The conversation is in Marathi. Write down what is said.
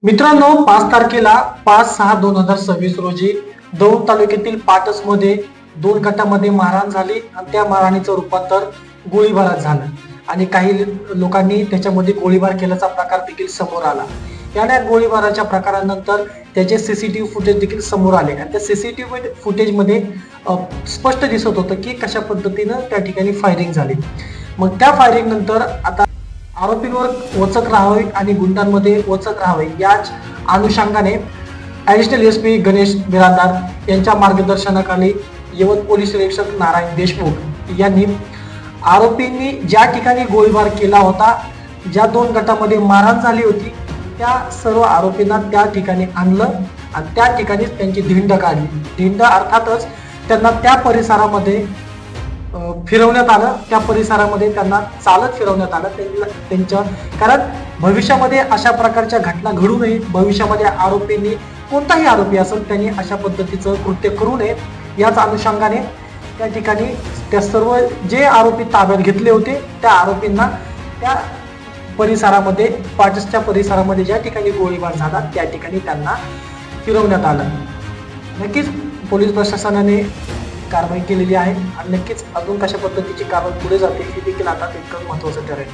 मित्रांनो, 5 तारखेला 5/6/2026 रोजी दौंड तालुक्यातील पाटसमध्ये 2 गटामध्ये मारहाण झाली आणि त्या मारहाणीचं रूपांतर गोळीबारात झालं आणि काही लोकांनी त्याच्यामध्ये गोळीबार केल्याचा प्रकार देखील समोर आला. या गोळीबाराच्या प्रकारानंतर त्याचे सीसीटीव्ही फुटेज देखील समोर आले आणि त्या सीसीटीव्ही फुटेजमध्ये स्पष्ट दिसत होतं की कशा पद्धतीनं त्या ठिकाणी फायरिंग झाली. मग त्या फायरिंग नंतर आता आरोपींवर वचक राहावे आणि गुंडांमध्ये वचक राहावे याच अनुषंगाने ॲडिशनल एसपी गणेश बिराजदार यांच्या मार्गदर्शनाखाली यवत पोलीस निरीक्षक नारायण देशमुख यांनी आरोपींनी ज्या ठिकाणी गोळीबार केला होता, ज्या 2 गटामध्ये मारहाण झाली होती, त्या सर्व आरोपींना त्या ठिकाणी आणलं आणि त्या ठिकाणीच त्यांची धिंड काढली. धिंड अर्थातच त्यांना त्या परिसरामध्ये फिरवण्यात आलं. त्या परिसरामध्ये त्यांना चालत फिरवण्यात आलं त्यांच्या, कारण भविष्यामध्ये अशा प्रकारच्या घटना घडू नये, भविष्यामध्ये आरोपींनी, कोणताही आरोपी असेल, त्यांनी अशा पद्धतीचं कृत्य करू नये याच अनुषंगाने त्या ठिकाणी त्या सर्व जे आरोपी ताब्यात घेतले होते त्या आरोपींना त्या परिसरामध्ये, पाटसच्या परिसरामध्ये ज्या ठिकाणी गोळीबार झाला त्या ठिकाणी त्यांना फिरवण्यात आलं. नक्कीच पोलीस प्रशासनाने कारवाई केलेली आहे आणि नक्कीच अजून कशा पद्धतीची कारवाई पुढे जाते हे देखील आता तितकंच महत्त्वाचं ठरेल.